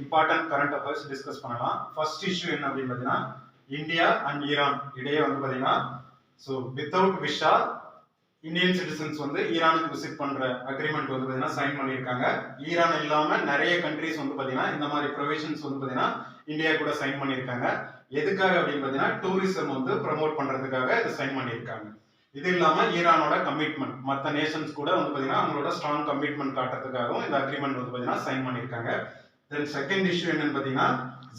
Important current affairs discuss பண்ணலாம். First issue என்ன அப்படின்னு பார்த்தீங்கன்னா, இந்தியா அண்ட் ஈரான் இடையே வந்து பார்த்தீங்கன்னா, ஸோ வித்தவுட் விஷா இந்தியன் சிட்டிசன்ஸ் வந்து ஈரானுக்கு விசிட் பண்ற அக்ரிமெண்ட் வந்து பார்த்தீங்கன்னா சைன் பண்ணியிருக்காங்க. ஈரான் இல்லாம நிறைய கண்ட்ரிஸ் வந்து பார்த்தீங்கன்னா இந்த மாதிரி ப்ரொவிஷன்ஸ் வந்து பார்த்தீங்கன்னா இந்தியா கூட சைன் பண்ணியிருக்காங்க. எதுக்காக அப்படின்னு பார்த்தீங்கன்னா, டூரிசம் வந்து ப்ரமோட் பண்றதுக்காக இதை சைன் பண்ணியிருக்காங்க. இது இல்லாம ஈரானோட கமிட்மெண்ட் மற்ற நேஷன்ஸ் கூட வந்து பார்த்தீங்கன்னா அவங்களோட ஸ்ட்ராங் கமிட்மெண்ட் காட்டுறதுக்காகவும் இந்த அக்ரிமெண்ட் வந்து பார்த்தீங்கன்னா சைன் பண்ணியிருக்காங்க. தென் செகண்ட் இஷ்யூ என்னன்னு பார்த்தீங்கன்னா,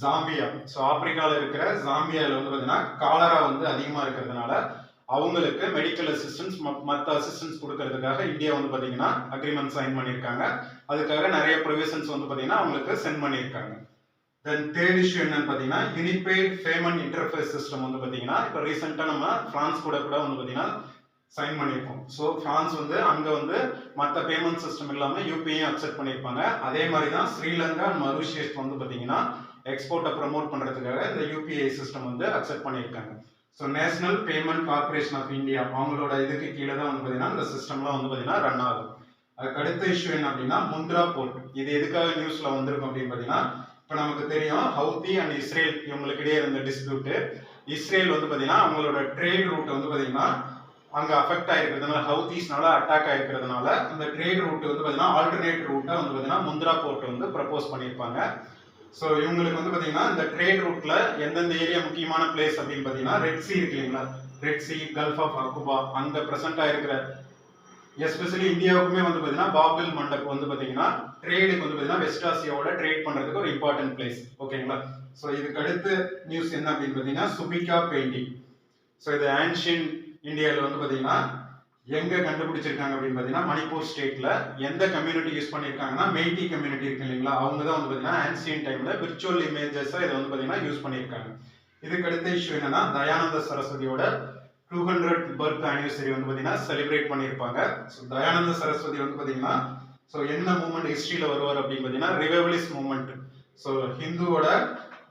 ஜாம்பியா. ஸோ ஆப்பிரிக்காவில் இருக்கிற ஜாம்பியாவில் வந்து பார்த்தீங்கன்னா காலரா வந்து அதிகமாக இருக்கிறதுனால அவங்களுக்கு மெடிக்கல் அசிஸ்டன்ஸ் மற்ற அசிஸ்டன்ஸ் கொடுக்கறதுக்காக இந்தியா வந்து பார்த்தீங்கன்னா அக்ரிமெண்ட் சைன் பண்ணியிருக்காங்க. அதுக்காக நிறைய ப்ரொவிஷன்ஸ் வந்து பார்த்தீங்கன்னா அவங்களுக்கு சென்ட் பண்ணியிருக்காங்க. தென் தேர்ட் இஷ்யூ என்னன்னு பார்த்தீங்கன்னா, யூனிஃபைட் பேமெண்ட் இன்டர்ஃபேஸ் சிஸ்டம் வந்து பார்த்தீங்கன்னா இப்போ ரீசெண்டாக நம்ம பிரான்ஸ் கூட வந்து பார்த்தீங்கன்னா சைன் பண்ணியிருக்கோம். ஸோ பிரான்ஸ் வந்து அங்கே வந்து மற்ற பேமெண்ட் சிஸ்டம் இல்லாமல் யூபிஐயும் அக்செப்ட் பண்ணியிருப்பாங்க. அதே மாதிரி தான் ஸ்ரீலங்கா மொரிஷியஸ் வந்து பார்த்தீங்கன்னா எக்ஸ்போர்ட்டை ப்ரமோட் பண்ணுறதுக்காக இந்த யூபிஐ சிஸ்டம் வந்து அக்செப்ட் பண்ணியிருக்காங்க. So National Payment Corporation of India அவங்களோட இதுக்கு கீழே தான் வந்து பார்த்தீங்கன்னா இந்த சிஸ்டம்லாம் வந்து பார்த்தீங்கன்னா ரன் ஆகும். அதுக்கு அடுத்த இஷ்யூ என்ன அப்படின்னா, முந்த்ரா போர்ட். இது எதுக்காக நியூஸ்ல வந்திருக்கும் அப்படின்னு பார்த்தீங்கன்னா, இப்போ நமக்கு தெரியும் ஹவுதி அண்ட் இஸ்ரேல் இவங்களுக்கு இடையே இருந்த டிஸ்பியூட். இஸ்ரேல் வந்து பார்த்தீங்கன்னா அவங்களோட ட்ரேட் ரூட் வந்து பார்த்தீங்கன்னா அங்கே அஃபெக்ட் ஆயிருக்கிறதுனால, ஹவுதிஸ்னால அட்டாக் ஆயிருக்கிறதுனால அந்த ட்ரேட் ரூட் வந்து பார்த்தீங்கன்னா ஆல்டர்னேட் ரூட்டை வந்து பார்த்தீங்கன்னா முந்த்ரா போர்ட் வந்து ப்ரப்போஸ் பண்ணியிருப்பாங்க. ஸோ இவங்களுக்கு வந்து பார்த்தீங்கன்னா இந்த ட்ரேட் ரூட்ல எந்தெந்த ஏரியா முக்கியமான பிளேஸ் அப்படின்னு பார்த்தீங்கன்னா, ரெட் சி இருக்கு இல்லைங்களா, ரெட் சி, கல்ஃப் ஆஃப் அக்குபா அங்கே ப்ரெசென்ட் ஆயிருக்கிற எஸ்பெஷலி இந்தியாவுக்குமே வந்து பார்த்தீங்கன்னா பாபில் மண்டப் வந்து பார்த்தீங்கன்னா ட்ரேடுக்கு வந்து பார்த்தீங்கன்னா வெஸ்ட் ஆசியாவோட ட்ரேட் பண்ணுறதுக்கு ஒரு இம்பார்ட்டன்ட் பிளேஸ். ஓகேங்களா. ஸோ இதுக்கு அடுத்த நியூஸ் என்ன அப்படின்னு பார்த்தீங்கன்னா, சுபிகா பெயிண்டிங். ஸோ இது ஆன்ஷியன் இந்தியாவில் வந்து பார்த்தீங்கன்னா எங்க கண்டுபிடிச்சிருக்காங்க அப்படின்னு பார்த்தீங்கன்னா, மணிப்பூர் ஸ்டேட்ல எந்த கம்யூனிட்டி யூஸ் பண்ணியிருக்காங்கன்னா, மெய்டி கம்யூனிட்டி இருக்கு இல்லைங்களா, அவங்க தான் வந்து பார்த்தீங்கன்னா ஆன்சியன் டைம்ல விர்ச்சுவல் இமேஜஸை இதை வந்து பார்த்தீங்கன்னா யூஸ் பண்ணியிருக்காங்க. இதுக்கு அடுத்த இஷ்யூ என்னன்னா, தயானந்த சரஸ்வதியோட 200th பர்த் ஆனிவர்சரி வந்து பார்த்தீங்கன்னா செலிப்ரேட் பண்ணியிருப்பாங்க. ஸோ தயானந்த சரஸ்வதி வந்து பார்த்தீங்கன்னா ஸோ என்ன மூவ்மெண்ட் ஹிஸ்டரியில் வருவார் அப்படின்னு பார்த்தீங்கன்னா, ரிவைவலிஸ்ட் மூவ்மெண்ட். ஸோ ஹிந்துவோட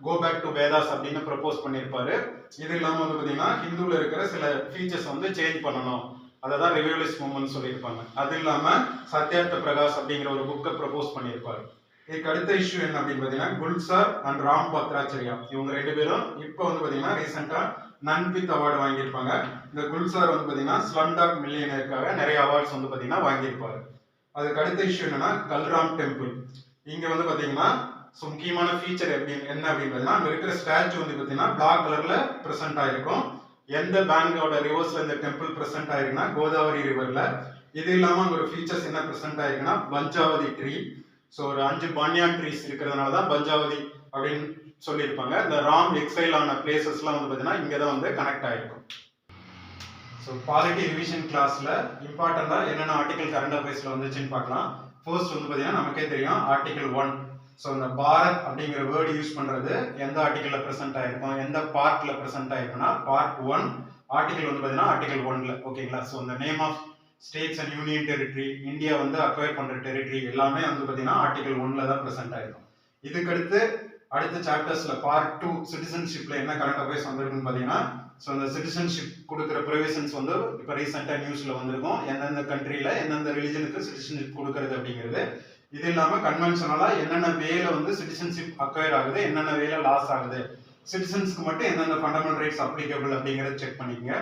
கோ பேக் டு வேதாஸ் அப்படின்னு ப்ரப்போஸ் பண்ணியிருப்பாரு. இது இல்லாமல் வந்து பார்த்தீங்கன்னா ஹிந்துவில் இருக்கிற சில ஃபீச்சர்ஸ் வந்து சேஞ்ச் பண்ணணும், அதை தான் ரிவைவலிஸ்ட் மூவ்மெண்ட் சொல்லியிருப்பாங்க. அது இல்லாமல் சத்யார்த்த பிரகாஷ் அப்படிங்கிற ஒரு புக்கை ப்ரப்போஸ் பண்ணியிருப்பாரு. இதுக்கு அடுத்த இஷ்யூ என்ன அப்படின்னு பார்த்தீங்கன்னா, குல்சார் அண்ட் ராம் பத்ராச்சாரியா இவங்க ரெண்டு பேரும் இப்போ வந்து பார்த்தீங்கன்னா ரீசெண்டாக நன்பித் அவார்டு வாங்கியிருப்பாங்க. இந்த குல்சார் வந்து பார்த்தீங்கன்னா ஸ்லம்டாக் மில்லியனருக்காக நிறைய அவார்ட்ஸ் வந்து பார்த்தீங்கன்னா வாங்கியிருப்பாரு. அதுக்கு அடுத்த இஷ்யூ என்னன்னா, கல்ராம் டெம்பிள். இங்கே வந்து பார்த்தீங்கன்னா முக்கியமான ஃபீச்சர் என்ன அப்படின்னு பார்த்தீங்கன்னா, அங்கே இருக்கிற ஸ்டாச்சு வந்து பார்த்தீங்கன்னா பிளாக் கலர்ல ப்ரெசென்ட் ஆயிருக்கும். எந்த பேங்கோட ரிவர்ஸ்ல இந்த டெம்பிள் பிரசன்ட் ஆயிருக்குன்னா, கோதாவரி ரிவர்ல. இது இல்லாம அங்க ஒரு ஃபீச்சர்ஸ் என்ன பிரசன்ட் ஆயிருக்குன்னா, பஞ்சாவதி ட்ரீ. ஸோ ஒரு 5 பன்யான் ட்ரீஸ் இருக்கிறதுனால தான் பஞ்சாவதி அப்படின்னு சொல்லியிருப்பாங்க. இந்த ராம் எக்ஸைல் ஆன பிளேசஸ்லாம் வந்து பார்த்தீங்கன்னா இங்கே தான் வந்து கனெக்ட் ஆயிருக்கும். ஸோ பாலிட்டி ரிவிஷன் கிளாஸ்ல இம்பார்ட்டண்டா என்னென்ன ஆர்டிகல் கரண்ட் அஃபேர்ஸ்ல வந்துச்சுன்னு பார்க்கலாம். ஃபர்ஸ்ட் வந்து பார்த்தீங்கன்னா நமக்கே தெரியும் ஆர்டிகல் 1. ஸோ இந்த பாரத் அப்படிங்கிற வேர்டு யூஸ் பண்றது எந்த ஆர்டிகல்ல பிரசன்ட் ஆயிருக்கும், எந்த பார்ட்ல பிரசன்ட் ஆயிருக்குன்னா பார்ட் 1. ஆர்டிகல் வந்து பார்த்தீங்கன்னா ஆர்டிகல் 1ல. ஓகேங்களா. ஸோ இந்த name of states and union territory, India வந்து அக்வயர் பண்ற டெரிட்டரி எல்லாமே வந்து பார்த்தீங்கன்னா ஆர்டிகல் 1ல தான் பிரசன்ட் ஆயிருக்கும். இதுக்கடுத்து அடுத்த சாப்டர்ஸ்ல பார்ட் 2 சிட்டிசன்ஷிப்ல என்ன கரண்ட் அஃபேர்ஸ் வந்திருக்குன்னு பார்த்தீங்கன்னா, ஸோ அந்த சிட்டிசன்ஷிப் கொடுக்குற ப்ரொவிஷன்ஸ் வந்து இப்போ ரீசெண்டாக நியூஸ்ல வந்திருக்கும். எந்தெந்த கண்ட்ரியில எந்தெந்த ரிலிஜனுக்கு சிட்டிசன்ஷிப் கொடுக்கறது அப்படிங்கிறது. இது இல்லாம கன்வென்ஷனலா என்னென்ன வேல வந்து சிட்டிசன்ஷிப் அக்வயர் ஆகுது, என்னென்ன வேல லாஸ் ஆகுது, சிட்டிசன்ஸ்க்கு மட்டும் எந்தெந்த ஃபண்டமெண்டல் ரைட்ஸ் அப்ளிகபிள் அப்படிங்கறத செக் பண்ணிக்கங்க.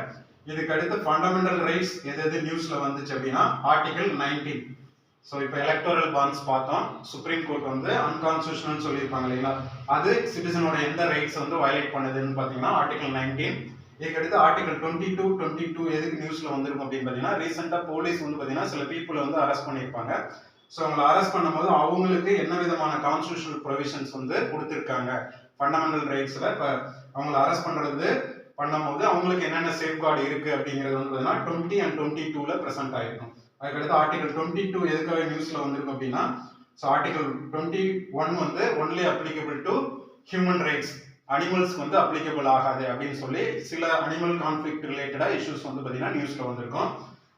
இதுக்கு அடுத்து ஃபண்டமெண்டல் ரைட்ஸ் எது நியூஸ்ல வந்துச்சு அப்படின்னா, ஆர்டிகல் 19. ஸோ இப்போ எலக்டோரல் பாண்ட்ஸ் பார்த்தோம். சுப்ரீம் கோர்ட் வந்து அன்கான்ஸ்டியூஷனல் சொல்லியிருப்பாங்க இல்லைங்களா, அது சிட்டிசனோட எந்த ரைட்ஸ் வந்து வயலேட் பண்ணுதுன்னு பார்த்தீங்கன்னா ஆர்டிகல் 19. இதுக்கு அடுத்து ஆர்டிகல் 22 எதுக்கு நியூஸ்ல வந்திருக்கும் அப்படின்னு பார்த்தீங்கன்னா, ரீசெண்டா போலீஸ் வந்து பார்த்தீங்கன்னா சில பீப்புளை வந்து அரெஸ்ட் பண்ணியிருப்பாங்க. ஸோ அவங்களை அரெஸ்ட் பண்ணும்போது அவங்களுக்கு என்ன விதமான கான்ஸ்டியூஷனல் ப்ரொவிஷன்ஸ் வந்து கொடுத்துருக்காங்க ஃபண்டமெண்டல் ரைட்ஸ்ல. இப்போ அவங்களை அரெஸ்ட் பண்ணும்போது அவங்களுக்கு என்னென்ன சேஃப்கார்டு இருக்கு அப்படிங்கிறது வந்து பார்த்தீங்கன்னா 20 and 22ல பிரசன்ட் ஆயிருக்கும். அதுக்கடுத்து ஆர்டிகல் 22 எதுக்காக நியூஸ்ல வந்திருக்கும் அப்படின்னா, ஸோ ஆர்டிகல் 21 வந்து only applicable to human rights, அனிமல்ஸ்க்கு வந்து அப்ளிகபிள் ஆகாது அப்படின்னு சொல்லி சில அனிமல் கான்ஃபிளிக்ட் ரிலேட்டடா இஷ்யூஸ் வந்து பார்த்தீங்கன்னா நியூஸ்ல வந்திருக்கும்.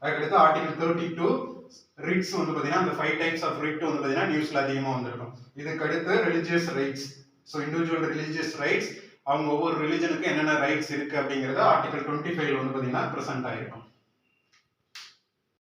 அதுக்கடுத்து ஆர்டிகல் 32 ரிட்ஸ் வந்து பார்த்தீங்கன்னா அந்த 5 டைப்ஸ் ஆஃப் ரிட் வந்து பார்த்தீங்கன்னா நியூஸ்ல அதிகமாக வந்திருக்கும். இதுக்கு அடுத்து religious rights. So individual religious rights, அவங்க ஒவ்வொரு ரிலிஜனுக்கு என்னென்ன ரைட்ஸ் இருக்கு அப்படிங்கிறது ஆர்டிகல் 25 வந்து பார்த்தீங்கன்னா பிரசன்ட் ஆயிருக்கும்.